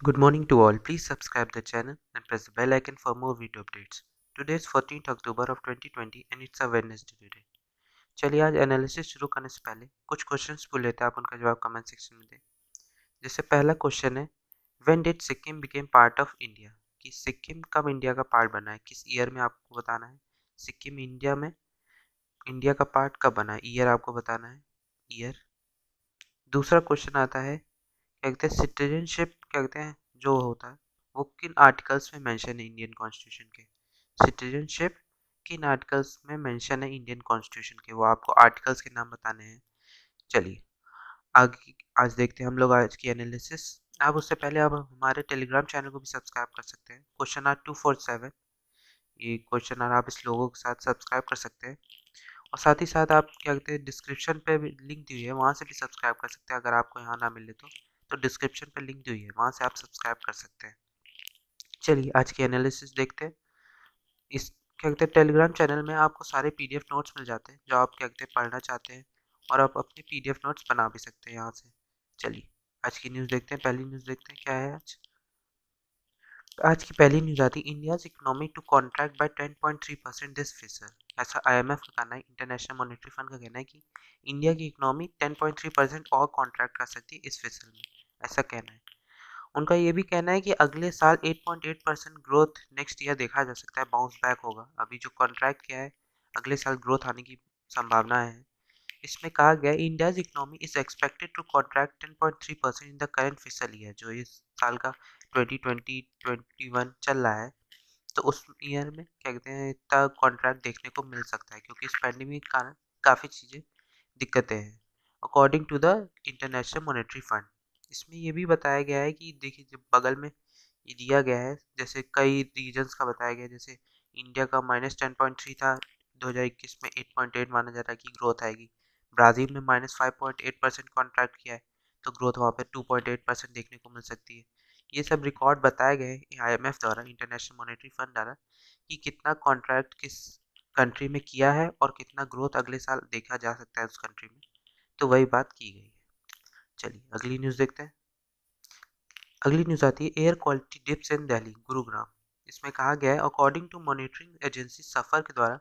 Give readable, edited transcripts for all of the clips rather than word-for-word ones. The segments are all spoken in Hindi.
Good morning to all. Please subscribe the channel and press the bell icon for more video updates. Today is 14th October of 2020 and it's a Wednesday today. चलिए आज एनालिसिस शुरू करने से पहले कुछ क्वेश्चंस पूछ लेते हैं, आप उनका जवाब कमेंट सेक्शन में दें। जैसे पहला क्वेश्चन है, when did Sikkim became part of India? कि सिक्किम कब इंडिया का पार्ट बना है, किस ईयर में आपको बताना है। सिक्किम इंडिया का पार्ट कब बना है, ईयर आपको बताना है, ईयर। दूसरा क्वेश्चन आता है, क्या कहते हैं सिटीजनशिप, क्या कहते हैं जो होता है वो किन आर्टिकल्स में मेंशन है इंडियन कॉन्स्टिट्यूशन के। सिटीजनशिप किन आर्टिकल्स में मेंशन है इंडियन कॉन्स्टिट्यूशन के, वो आपको आर्टिकल्स के नाम बताने हैं। चलिए आगे आज देखते हैं हम लोग आज की एनालिसिस। आप उससे पहले आप हमारे टेलीग्राम चैनल को भी सब्सक्राइब कर सकते हैं। क्वेश्चन आर 247, ये क्वेश्चन आर आप इस लोगों के साथ सब्सक्राइब कर सकते हैं और साथ ही साथ आप क्या कहते हैं डिस्क्रिप्शन पे भी लिंक दी हुई है, वहाँ से भी सब्सक्राइब कर सकते हैं। अगर आपको यहाँ ना मिले तो डिस्क्रिप्शन पे लिंक दी हुई है, वहाँ से आप सब्सक्राइब कर सकते हैं। चलिए आज की एनालिसिस देखते हैं। इस क्या कहते हैं टेलीग्राम चैनल में आपको सारे पीडीएफ नोट्स मिल जाते हैं जो आप क्या कहते हैं पढ़ना चाहते हैं, और आप अपने पीडीएफ नोट्स बना भी सकते हैं यहाँ से। चलिए आज की न्यूज़ देखते हैं। पहली न्यूज़ देखते हैं क्या है आज। आज की पहली न्यूज़ आती है, India's economy to contract by 10.3% this fiscal. ऐसा आईएमएफ का कहना है, इंटरनेशनल मॉनेटरी फंड का कहना है कि इंडिया की इकोनॉमी 10.3% और कॉन्ट्रैक्ट कर सकती है इस फिसर में, ऐसा कहना है। उनका ये भी कहना है कि अगले साल 8.8% ग्रोथ नेक्स्ट ईयर देखा जा सकता है, बाउंस बैक होगा। अभी जो कॉन्ट्रैक्ट किया है अगले साल ग्रोथ आने की संभावना है। इसमें कहा गया India's economy is expected to contract 10.3% in the current fiscal year, जो इस साल का 2020-21 चल रहा है। तो उस ईयर में क्या कहते हैं इतना कॉन्ट्रैक्ट देखने को मिल सकता है, क्योंकि इस पैंडेमिक के कारण काफ़ी चीज़ें दिक्कतें हैं according to the International Monetary Fund. इसमें ये भी बताया गया है कि देखिए जब बगल में ये दिया गया है, जैसे कई रीजन्स का बताया गया है, जैसे इंडिया का -10.3 था 2021 में 8.8 माना जा रहा है कि ग्रोथ आएगी। ब्राज़ील में -5.8% कॉन्ट्रैक्ट किया है, तो ग्रोथ वहाँ पे 2.8% देखने को मिल सकती है। ये सब रिकॉर्ड बताए गए हैं आईएमएफ द्वारा, इंटरनेशनल मॉनेटरी फंड द्वारा, कि कितना कॉन्ट्रैक्ट किस कंट्री में किया है और कितना ग्रोथ अगले साल देखा जा सकता है उस कंट्री में। तो वही बात की गई है। चलिए अगली न्यूज़ देखते हैं। अगली न्यूज़ आती है, air quality dips in Delhi Gurugram. इसमें कहा गया है according to monitoring agency SAFAR के द्वारा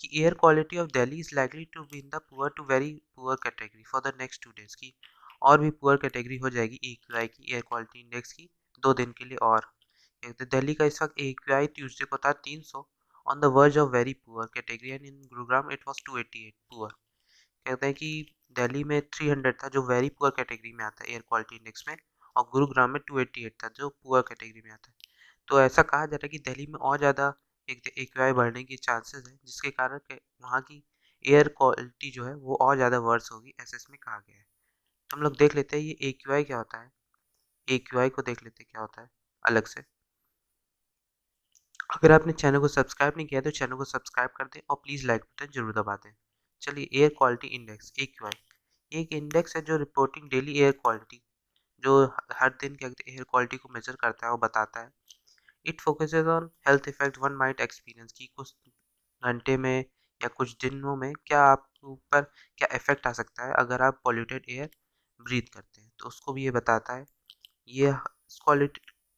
कि air quality of Delhi is likely to be in the poor to very poor category for the next 2 days की, और भी पुअर कैटेगरी हो जाएगी AQI की, एयर क्वालिटी इंडेक्स की 2 दिन के लिए। और दिल्ली का इस वक्त AQI ट्यूसडे को था 300 on the verge of very poor category, and in Gurugram it was 288 poor. कहते हैं कि दिल्ली में 300 था जो वेरी पुअर कैटेगरी में आता है एयर क्वालिटी इंडेक्स में, और गुरुग्राम में 288 था जो पुअर कैटेगरी में आता है। तो ऐसा कहा जाता है कि दिल्ली में और ज़्यादा एक AQI बढ़ने की चांसेस है, जिसके कारण वहाँ की एयर क्वालिटी जो है वो और ज़्यादा वर्स होगी, ऐसे इसमें कहा गया है। तो हम लोग देख लेते हैं ये AQI क्या होता है। AQI को देख लेते हैं क्या होता है अलग से। अगर आपने चैनल को सब्सक्राइब नहीं किया तो चैनल को सब्सक्राइब कर दें और प्लीज़ लाइक बटन जरूर दबा दें। चलिए एयर क्वालिटी इंडेक्स AQI एक इंडेक्स है जो रिपोर्टिंग डेली एयर क्वालिटी, जो हर दिन क्या कहते हैं एयर क्वालिटी को मेजर करता है और बताता है। It focuses on health effect one might experience, की कुछ घंटे में या कुछ दिनों में क्या आपके ऊपर क्या इफेक्ट आ सकता है अगर आप पॉल्यूटेड एयर ब्रीथ करते हैं, तो उसको भी ये बताता है। ये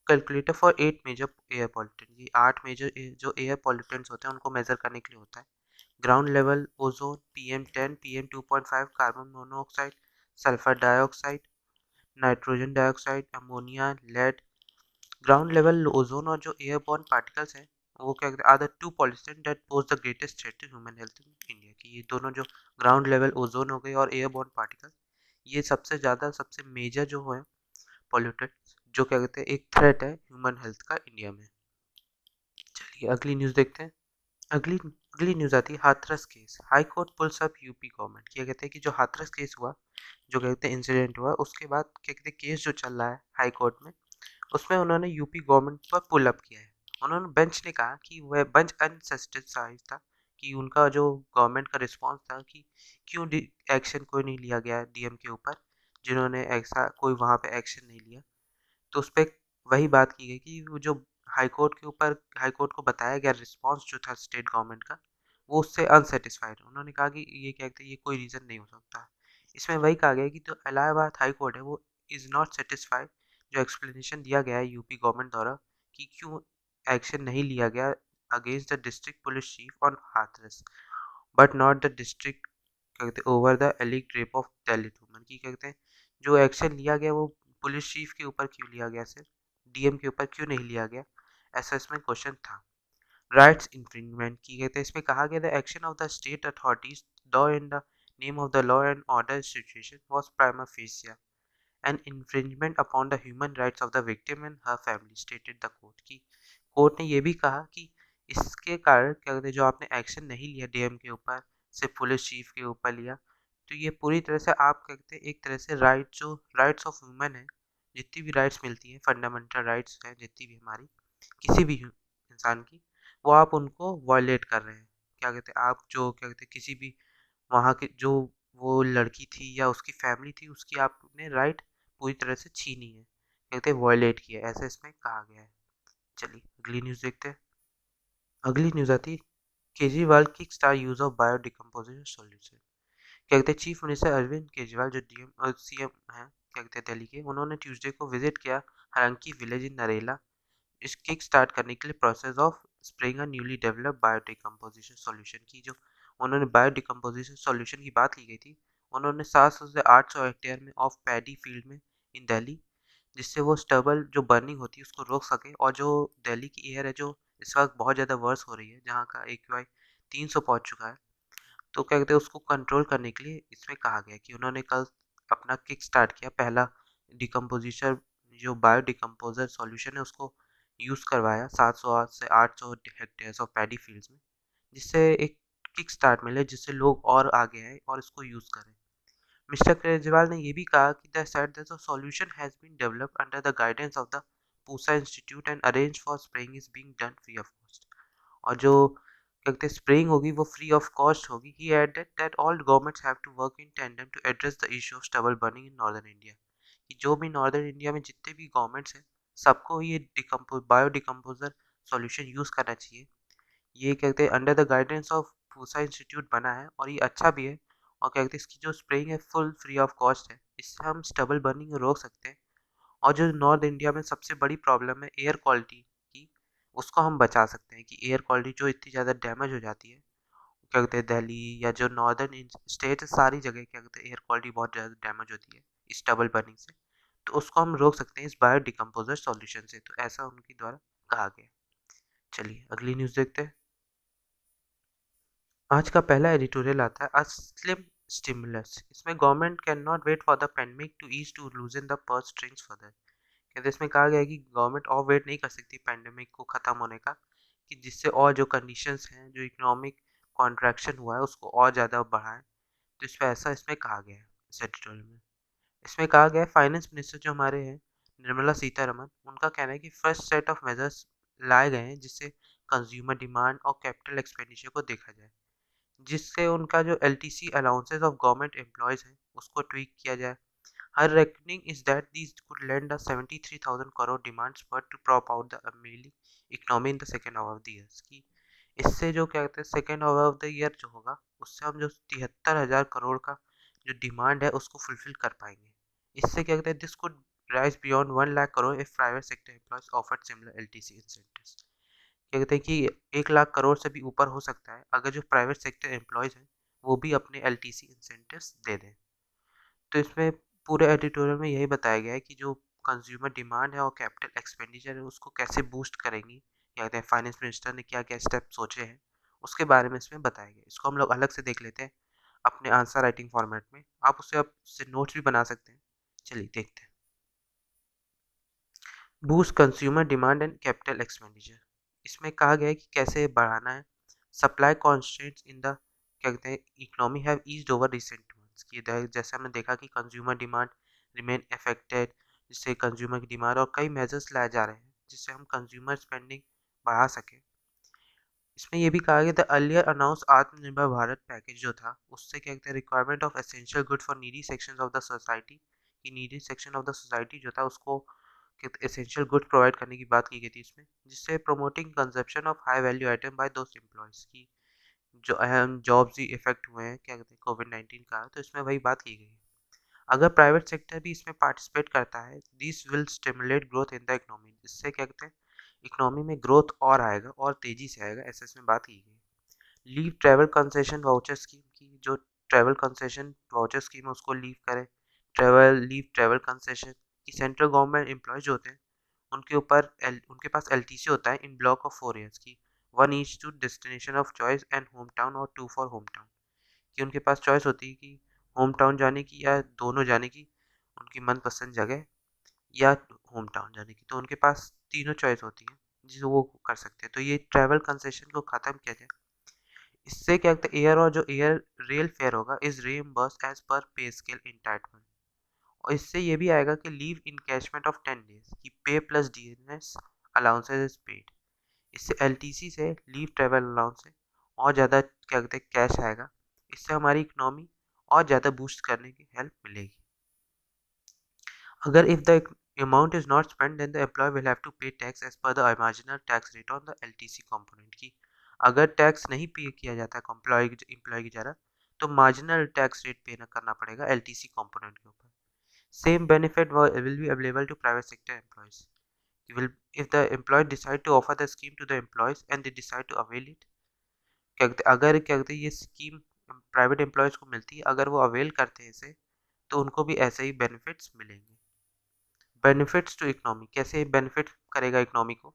calculator for 8 major air pollutant, ये 8 मेजर जो एयर पॉल्यूटेंट्स होते हैं उनको मेजर करने के लिए होता है। Ground level ozone, PM10, PM2.5, carbon monoxide, sulphur dioxide, nitrogen dioxide, ammonia, lead. Ground level ozone और जो एयरबॉर्न पार्टिकल्स हैं वो क्या कहते हैं are the two pollution that pose the greatest threat to human health in India की। ये दोनों जो ग्राउंड लेवल ओजोन हो गई और एयरबॉर्न पार्टिकल्स, ये सबसे ज़्यादा सबसे मेजर जो है पॉल्यूटेड, जो क्या कहते हैं एक थ्रेट है ह्यूमन हेल्थ का इंडिया में। चलिए अगली न्यूज़ देखते हैं। अगली अगली न्यूज़ आती है Hathras case, high court pulls up UP government. क्या कहते हैं कि जो हाथरस केस हुआ, जो कहते हैं इंसिडेंट हुआ, उसके बाद क्या कहते हैं केस जो चल रहा है हाई कोर्ट में, उसमें उन्होंने यूपी गवर्नमेंट पर पुल अप किया है। उन्होंने बेंच ने कहा कि वह बेंच अनसेटिस्फाइड था कि उनका जो गवर्नमेंट का रिस्पांस था कि क्यों एक्शन कोई नहीं लिया गया डीएम के ऊपर, जिन्होंने ऐसा कोई वहाँ पे एक्शन नहीं लिया। तो उस पर वही बात की गई कि वो जो हाई कोर्ट को बताया गया रिस्पांस जो था स्टेट गवर्नमेंट का, वो उससे अनसेटिस्फाइड। उन्होंने कहा कि ये क्या कहते हैं ये कोई रीज़न नहीं हो सकता। इसमें वही कहा गया कि जो इलाहाबाद हाई कोर्ट है वो इज़ नॉट सेटिस्फाइड जो एक्सप्लेनेशन दिया गया है यूपी गवर्नमेंट द्वारा कि क्यों एक्शन नहीं लिया गया against the district police chief on Hathras but not the district कहते over the alleged rape of Dalit woman की कहते हैं जो एक्शन लिया गया वो पुलिस चीफ के ऊपर क्यों लिया गया सिर्फ डीएम के ऊपर क्यों नहीं लिया गया ऐसा इसमें क्वेश्चन था। राइट्स इन्फ्रिंजमेंट की कहते हैं इसमें कहा गया the action of the state authorities though in the name of the law and order situation was prima facie an infringement upon the human rights of the victim and her family stated the court की कोर्ट ने ये भी कहा कि इसके कारण क्या कहते हैं जो आपने एक्शन नहीं लिया डीएम के ऊपर सिर्फ पुलिस चीफ के ऊपर लिया तो ये पूरी तरह से आप कहते हैं एक तरह से राइट्स ऑफ ह्यूमन है जितनी भी राइट्स मिलती हैं फंडामेंटल राइट्स हैं जितनी भी हमारी किसी भी इंसान की वो आप उनको वायलेट कर रहे हैं। क्या कहते हैं आप जो क्या कहते हैं किसी भी वहाँ के जो वो लड़की थी या उसकी फैमिली थी उसकी आपने राइट पूरी तरह से छीनी है कहते हैं वायलेट किया ऐसा इसमें कहा गया है। चलिए अगली न्यूज़ देखते हैं। अगली न्यूज़ आती है Kejriwal kick star use of biodecomposition solution. क्या कहते हैं चीफ मिनिस्टर अरविंद केजरीवाल जो डीएम और सीएम हैं क्या कहते हैं दिल्ली के उन्होंने ट्यूसडे को विजिट किया हरंकी विलेज इन नरेला इस किक स्टार्ट करने के लिए process of spraying a newly developed biodecomposition solution की जो उन्होंने बायोडिकम्पोजिशन सॉल्यूशन की बात की गई थी उन्होंने 700 से 800 हेक्टेयर में ऑफ पैडी फील्ड में इन दिल्ली जिससे वो स्टबल जो बर्निंग होती है उसको रोक सके और जो दिल्ली की एयर है जो इस वक्त बहुत ज़्यादा वर्स हो रही है जहाँ का AQI 300 पहुँच चुका है तो क्या कहते हैं उसको कंट्रोल करने के लिए इसमें कहा गया कि उन्होंने कल अपना किक स्टार्ट किया पहला डिकम्पोजिशन जो बायो डिकम्पोजर सॉल्यूशन है उसको यूज़ करवाया 700 से 800 हेक्टेयर्स ऑफ पैडी फील्ड्स में जिससे एक किक स्टार्ट मिले जिससे लोग और आगे आए और इसको यूज़ करें। मिस्टर केजरीवाल ने ये भी कहा कि the said that the solution has been developed under the guidance of the Pusa Institute and arrange for spraying is being done free of cost और जो क्या कहते हैं स्प्रेइंग होगी वो फ्री ऑफ कॉस्ट होगी। He added that all governments have to work in tandem to address the issue of stubble burning in northern India कि जो भी नॉर्दर्न इंडिया में जितने भी गवर्नमेंट्स हैं सबको ये बायो डिकम्पोजर सॉल्यूशन यूज़ करना चाहिए। ये क्या कहते हैं under the guidance of Pusa institute बना है और ये अच्छा भी है और क्या कहते हैं इसकी जो स्प्रेइंग है फुल फ्री ऑफ कॉस्ट है इससे हम स्टबल बर्निंग रोक सकते हैं और जो नॉर्थ इंडिया में सबसे बड़ी प्रॉब्लम है एयर क्वालिटी की उसको हम बचा सकते हैं कि एयर क्वालिटी जो इतनी ज़्यादा डैमेज हो जाती है क्या कहते हैं दिल्ली या जो नॉर्दर्न स्टेट सारी जगह क्या कहते हैं एयर क्वालिटी बहुत ज़्यादा डैमेज होती है इस डबल बर्निंग से तो उसको हम रोक सकते हैं इस बायो डिकम्पोजर सॉल्यूशन से तो ऐसा उनके द्वारा कहा गया। चलिए अगली न्यूज़ देखते हैं। आज का पहला एडिटोरियल आता है अस्लिम स्टिमुलस इसमें government can not wait for the pandemic to ease to loosen the purse strings further कहते इसमें कहा गया है कि गवर्नमेंट और वेट नहीं कर सकती पेंडेमिक को ख़त्म होने का कि जिससे और जो कंडीशंस हैं जो इकोनॉमिक कॉन्ट्रैक्शन हुआ है उसको और ज़्यादा बढ़ाएं तो इस पर ऐसा इसमें कहा गया है इस एडिटोरियल में। इसमें कहा गया है फाइनेंस मिनिस्टर जो हमारे हैं निर्मला सीतारमन उनका कहना है कि फर्स्ट सेट ऑफ मेजर्स लाए गए हैं जिससे कंज्यूमर डिमांड और कैपिटल एक्सपेंडिचर को देखा जाए जिससे उनका जो LTC allowances of government employees हैं उसको ट्वीक किया जाए। Her reckoning is that these could lend a 73,000 crore demand spurt to prop out the Ameli economy in the second half of the year की इससे जो क्या कहते हैं second half of the year जो होगा उससे हम जो 73,000 करोड़ का जो डिमांड है उसको फुलफिल कर पाएंगे। इससे क्या कहते हैं this could rise beyond 1 lakh crore if private sector employees offered similar LTC incentives. क्या कहते हैं कि 1 लाख करोड़ से भी ऊपर हो सकता है अगर जो प्राइवेट सेक्टर एम्प्लॉयज हैं वो भी अपने LTC इंसेंटिव्स दे दें। तो इसमें पूरे एडिटोरियल में यही बताया गया है कि जो कंज्यूमर डिमांड है और कैपिटल एक्सपेंडिचर है उसको कैसे बूस्ट करेंगी क्या कहते हैं फाइनेंस मिनिस्टर ने क्या क्या स्टेप सोचे हैं उसके बारे में इसमें बताया गया। इसको हम लोग अलग से देख लेते हैं अपने आंसर राइटिंग फॉर्मेट में आप उससे नोट्स भी बना सकते हैं। चलिए देखते हैं। Boost consumer demand and capital expenditure इसमें कहा गया है कि कैसे बढ़ाना है। सप्लाई कॉन्स्ट्रेंट्स इन द क्या कहते हैं economy have eased over recent months की जैसे हमने देखा कि कंज्यूमर डिमांड रिमेन अफेक्टेड जिससे कंज्यूमर की डिमांड और कई मेजर्स लाए जा रहे हैं जिससे हम कंज्यूमर स्पेंडिंग बढ़ा सकें। इसमें ये भी कहा गया था अर्लियर अनाउंस आत्मनिर्भर भारत पैकेज जो था उससे क्या कहते हैं requirement of essential good for needy sections of the society की needy section of the society जो था उसको एसेंशियल गुड्स प्रोवाइड करने की बात की गई थी इसमें जिससे promoting consumption of high value item by दोस्त एम्प्लॉयज़ की जो अहम जॉब्स ही इफेक्ट हुए हैं क्या कहते हैं कोविड-19 का तो इसमें वही बात की गई है। अगर प्राइवेट सेक्टर भी इसमें पार्टिसिपेट करता है, this will stimulate growth in the economy. इससे क्या कहते हैं, इकोनॉमी में ग्रोथ और आएगा और तेजी से आएगा, ऐसे इसमें बात की गई। Leave travel concession voucher scheme की, जो ट्रैवल कंसेशन वाउचर स्कीम है उसको लीव करें। लीव ट्रैवल कंसेशन की सेंट्रल गवर्नमेंट एम्प्लॉयज होते हैं, उनके पास एलटीसी होता है इन ब्लॉक ऑफ 4 ईयर्स की, 1 each to destination of choice and home town और 2 फॉर होम टाउन। कि उनके पास चॉइस होती है कि होम टाउन जाने की या दोनों जाने की, उनकी मनपसंद जगह, या होम टाउन जाने की। तो उनके पास तीनों चॉइस होती है जिसे वो कर सकते हैं। तो ये ट्रैवल कंसेशन को ख़त्म किया जाए। इससे क्या कहते हैं, एयर और जो एयर रेल फेयर होगा is reimburse as per pay scale एंटाइटमेंट। और इससे ये भी आएगा कि लीव इनकैशमेंट ऑफ 10 डेज की पे plus DNS allowances is paid. इससे एलटीसी से लीव ट्रैवल अलाउंस से और ज़्यादा क्या कहते हैं कैश आएगा। इससे हमारी इकोनॉमी और ज़्यादा बूस्ट करने की हेल्प मिलेगी। अगर if the amount is not spent then the employer will have to pay tax as per the marginal tax rate on the LTC component की। अगर टैक्स नहीं पे किया जाता है एम्प्लॉय की जरा, तो मार्जिनल टैक्स रेट पे करना पड़ेगा एलटीसी कंपोनेंट के ऊपर। Same benefit will be available to private sector employees. will if the employer decide to offer the scheme to the employees and they decide to avail it, अगर क्या कहते हैं ये स्कीम प्राइवेट एम्प्लॉयज को मिलती है, अगर वो अवेल करते हैं इसे, तो उनको भी ऐसे ही बेनिफिट्स मिलेंगे। बेनिफिट्स टू इकोनॉमी, कैसे बेनिफिट करेगा इकोनॉमी को?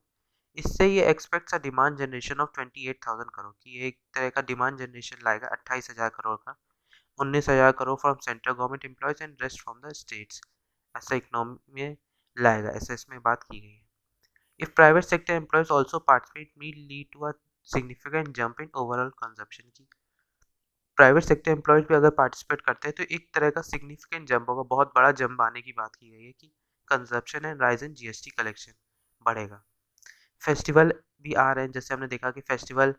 इससे ये aspects a demand generation of 28,000 crore की, एक तरह का डिमांड जनरेशन लाएगा 28,000 करोड़ का। 19,000 crore from central government employees and rest from the states, ऐसा इकोनॉमी में लाएगा, ऐसे इसमें बात की गई है। If private sector employees also participate may lead to a significant jump in overall consumption की। प्राइवेट सेक्टर एम्प्लॉयज भी अगर पार्टिसिपेट करते हैं तो एक तरह का सिग्निफिकेंट जंप होगा, बहुत बड़ा जंप आने की बात की गई है कि consumption and rise in GST collection बढ़ेगा। फेस्टिवल भी आ रहे हैं, जैसे हमने देखा कि festival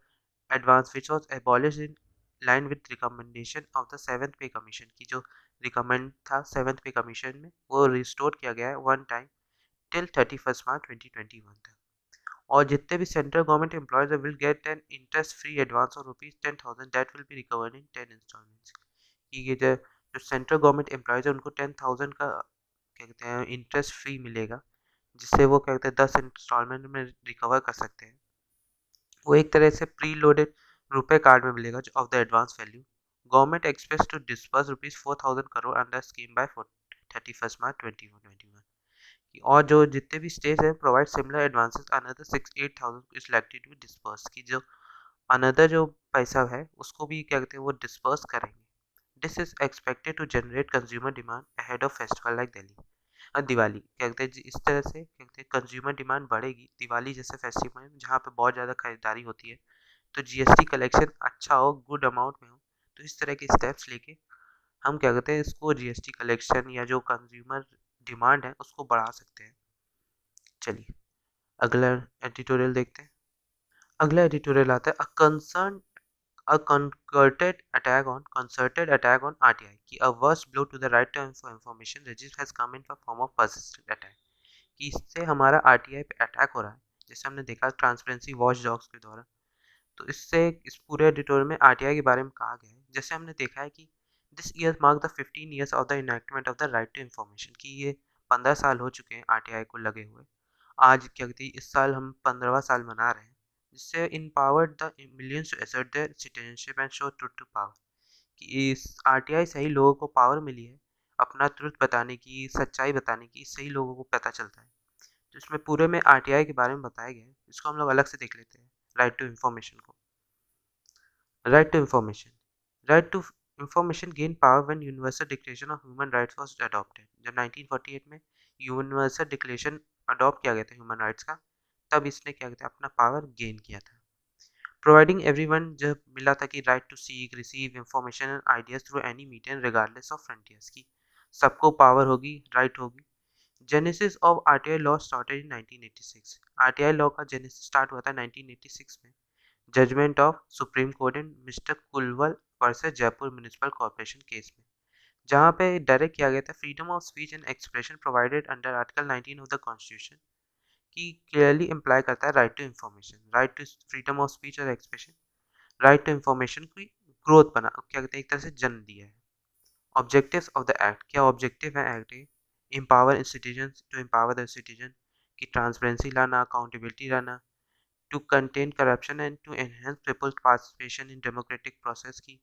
advance which was abolish in line with recommendation of the 7th पे कमीशन की, जो रिकमेंड था 7th पे कमीशन में वो रिस्टोर किया गया है वन टाइम टिल 31 मार्च 2021 तक। और जितने भी central government employees will get an interest free advance of ₹10,000 that will be recovered in 10 instalments. कि ये जो सेंट्रल गवर्नमेंट एम्प्लॉयज है उनको 10,000 का क्या कहते हैं इंटरेस्ट फ्री मिलेगा, जिससे वो क्या कहते हैं 10 इंस्टॉलमेंट में रिकवर कर सकते हैं। वो एक तरह से प्री लोडेड रुपए कार्ड में मिलेगा जो of the advance value. Government expects to disperse ₹4,000 crore under scheme by 31 March 2021। और जो जितने भी स्टेट्स हैं provide similar advances another 6-8,000 is likely to be disperse की, जो अनदर जो पैसा है उसको भी क्या कहते हैं वो डिस्पर्स करेंगे। This is expected to generate consumer demand ahead of festival like Delhi और दिवाली। क्या कहते हैं इस तरह से क्या कहते हैं कंज्यूमर डिमांड बढ़ेगी दिवाली जैसे फेस्टिवल में जहाँ पे बहुत ज़्यादा खरीदारी होती है, तो जीएसटी कलेक्शन अच्छा हो, गुड अमाउंट में हो। तो इस तरह के स्टेप्स लेके हम क्या कहते हैं इसको जीएसटी कलेक्शन या जो कंज्यूमर डिमांड है उसको बढ़ा सकते हैं। चलिए अगला एडिटोरियल देखते हैं। अगला एडिटोरियल आता है a concerted attack on RTI कि a worst blow to the right to information regime has come in the form of persistent attack। कि इससे हमारा आरटीआई पे अटैक हो रहा है, जैसे हमने देखा ट्रांसपेरेंसी वॉच डॉग्स के द्वारा। तो इससे इस पूरे एडिटोरियल में आरटीआई के बारे में कहा गया है। जैसे हमने देखा है कि this year mark the 15 years of the enactment of the right to information की, ये 15 साल हो चुके हैं आरटीआई को लगे हुए। आज क्या कहते हैं इस साल हम 15वां साल मना रहे हैं, जिससे empowered the millions to assert their citizenship and show truth to power। कि इस आरटीआई से ही लोगों को पावर मिली है अपना ट्रुथ बताने की, सच्चाई बताने की, इससे ही लोगों को पता चलता है। तो इसमें पूरे में आरटीआई के बारे में बताया गया है, इसको हम लोग अलग से देख लेते हैं। राइट टू इन्फॉर्मेशन को, right to information, right to information gain power when Universal Declaration of Human Rights was adopted. जब 1948 में यूनिवर्सल डिक्लेरेशन अडॉप्ट किया गया था ह्यूमन राइट्स का, तब इसने क्या कहते हैं अपना पावर गेन किया था। प्रोवाइडिंग एवरीवन, जब मिला था कि right to seek receive information and ideas through any medium regardless of frontiers की, सबको पावर होगी, राइट होगी। Genesis of RTI law started in 1986। RTI law का जेनेसिस स्टार्ट हुआ था 1986 में, judgment of Supreme Court in mister Kulwal versus Jaipur municipal corporation case में, जहां पे डायरेक्ट किया गया था freedom of speech and expression provided under article 19 of the constitution की क्लियरली इम्प्लाई करता है right to information, right to freedom of speech और एक्सप्रेशन, राइट टू इन्फॉर्मेशन की ग्रोथ बना क्या कहते हैं एक तरह से जन्म दिया है। ऑब्जेक्टिव्स ऑफ द एक्ट, क्या ऑब्जेक्टिव है एक्ट के? Empower citizen, to empower the citizen, की ट्रांसपेरेंसी लाना, अकाउंटेबिलिटी लाना, to contain corruption and to enhance people's participation in democratic process, की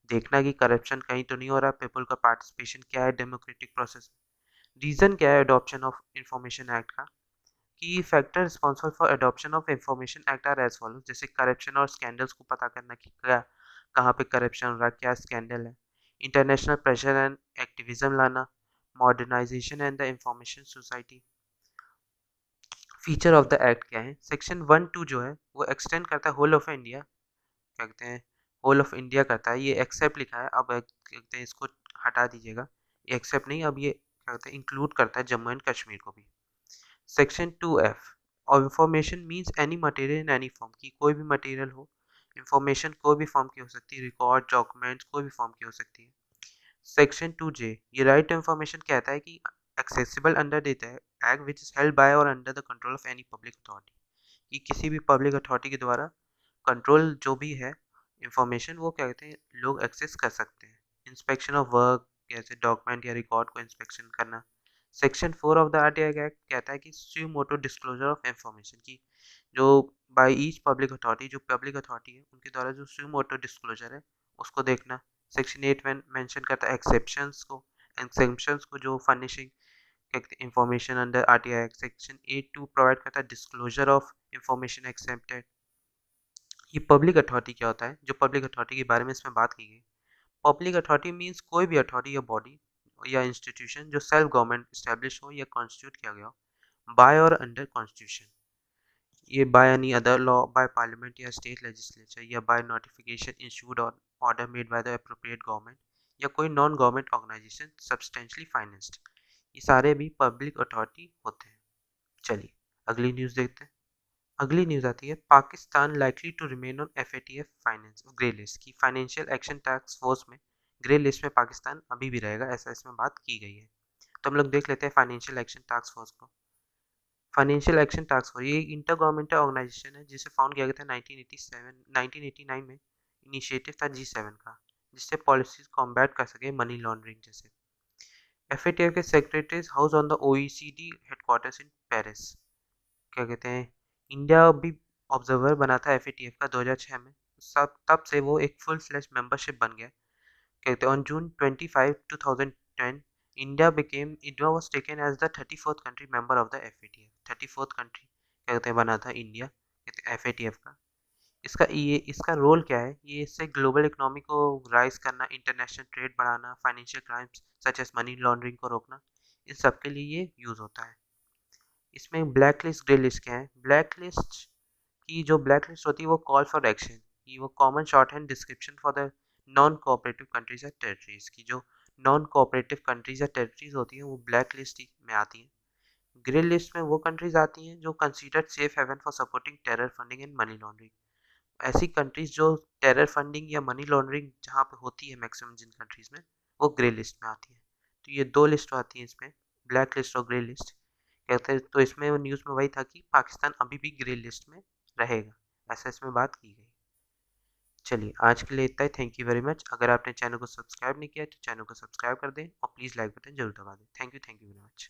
देखना कि करप्शन कहीं तो नहीं हो रहा, पीपल का पार्टिसिपेशन क्या है डेमोक्रेटिक प्रोसेस। रीजन क्या है अडॉप्शन ऑफ इंफॉर्मेशन एक्ट का? की factor responsible for adoption of information act are as follows, जैसे करप्शन और स्कैंडल्स को पता करना कि क्या कहाँ पे करप्शन हो रहा है, क्या स्कैंडल है। इंटरनेशनल प्रेशर एंड एक्टिविज्म लाना, modernisation and the information society. Feature of the act क्या है? सेक्शन 1-2 जो है वो एक्सटेंड करता है होल ऑफ इंडिया, क्या कहते हैं, होल ऑफ इंडिया करता है। ये एक्सेप्ट लिखा है, अब क्या कहते हैं इसको हटा दीजिएगा, ये एक्सेप्ट नहीं, अब ये क्या कहते हैं इंक्लूड करता है जम्मू एंड कश्मीर को भी। सेक्शन 2F, और information means any material in any form, की कोई भी मटेरियल हो, इंफॉर्मेशन कोई भी फॉर्म की हो सकती है, रिकॉर्ड डॉक्यूमेंट्स कोई भी फॉर्म की हो सकती है। सेक्शन 2J, ये राइट टू इंफॉर्मेशन कहता है कि accessible under the act which is held by और under the control of any public authority, कि किसी भी पब्लिक अथॉरिटी के द्वारा कंट्रोल जो भी है इंफॉर्मेशन, वो क्या कहते हैं लोग एक्सेस कर सकते हैं। इंस्पेक्शन ऑफ वर्क, जैसे डॉक्यूमेंट या रिकॉर्ड को इंस्पेक्शन करना। Section 4 of the RTI act कहता है कि स्यू मोटो डिस्क्लोजर ऑफ इंफॉर्मेशन, की जो बाय ईच पब्लिक अथॉरिटी, जो पब्लिक अथॉरिटी है उनके द्वारा जो स्यू मोटो डिस्क्लोजर है उसको देखना। सेक्शन 8 में मेंशन करता है एक्सेप्शंस को जो furnishing information under RTI act. Section 8(2) provide करता है डिस्क्लोजर ऑफ इंफॉर्मेशन एक्सेप्टेड। ये पब्लिक अथॉरिटी क्या होता है? जो पब्लिक अथॉरिटी के बारे में इसमें बात की गई, पब्लिक अथॉरिटी मींस कोई भी अथॉरिटी या बॉडी या इंस्टीट्यूशन जो सेल्फ गवर्नमेंट स्टैब्लिश हो या कॉन्स्टिट्यूट किया गया हो बाय और अंडर कॉन्स्टिट्यूशन, ये by any other law, by parliament या स्टेट लेजिस्लेचर, या बाय नोटिफिकेशन इशूड और order made by the appropriate government, या कोई non government organisation substantially financed, ये सारे भी पब्लिक अथॉरिटी होते हैं। चलिए अगली न्यूज़ देखते हैं। अगली न्यूज़ आती है, Pakistan likely to remain on FATF finance grey list, की फाइनेंशियल एक्शन टास्क फोर्स में ग्रे लिस्ट में पाकिस्तान अभी भी रहेगा, ऐसा इसमें बात की गई है। तो हम लोग देख लेते हैं फाइनेंशियल एक्शन टास्क फोर्स को। फाइनेंशियल एक्शन टास्क फोर्स ये इंटर गवर्नमेंटल ऑर्गेनाइजेशन है जिसे फाउंड किया गया था 1989 में। इनिशिएटिव था G7 का, जिससे पॉलिसीज कॉम्बैट कर सके मनी लॉन्ड्रिंग जैसे। एफएटीएफ के secretaries house on the OECD headquarters in Paris, क्या कहते हैं इंडिया भी ऑब्जर्वर बना था एफएटीएफ का 2006 में, सब तब से वो एक फुल फ्लैश मेंबरशिप बन गया। कहते हैं on June 25, 2010 India was taken as the 34th country member of the FATF. 34th country क्या कहते हैं बना था इंडिया, कहते हैं एफएटीएफ का। इसका रोल क्या है? ये इससे ग्लोबल इकोनॉमी को राइज करना, इंटरनेशनल ट्रेड बढ़ाना, financial crimes such as money laundering को रोकना, इन सब के लिए ये यूज होता है। इसमें ब्लैक लिस्ट ग्रे लिस्ट क्या है? ब्लैक लिस्ट की जो ब्लैक लिस्ट होती है वो कॉल फॉर एक्शन, की वो common short hand description for the non cooperative countries या टेरिटरीज, की जो नॉन कोऑपरेटिव कंट्रीज या टेरिटरीज होती हैं वो ब्लैक लिस्ट में आती हैं। ग्रे लिस्ट में वो कंट्रीज आती हैं जो considered safe haven for supporting terror funding and money laundering. ऐसी कंट्रीज जो टेरर फंडिंग या मनी लॉन्ड्रिंग जहाँ पे होती है मैक्सिमम जिन कंट्रीज में, वो ग्रे लिस्ट में आती है। तो ये दो लिस्ट आती हैं इसमें, ब्लैक लिस्ट और ग्रे लिस्ट कहते हैं। तो इसमें न्यूज़ में वही था कि पाकिस्तान अभी भी ग्रे लिस्ट में रहेगा, ऐसा इसमें बात की गई। चलिए आज के लिए इतना ही, थैंक यू वेरी मच। अगर आपने चैनल को सब्सक्राइब नहीं किया तो चैनल को सब्सक्राइब कर दें और प्लीज़ लाइक बटन जरूर दबा दें। Thank you very much.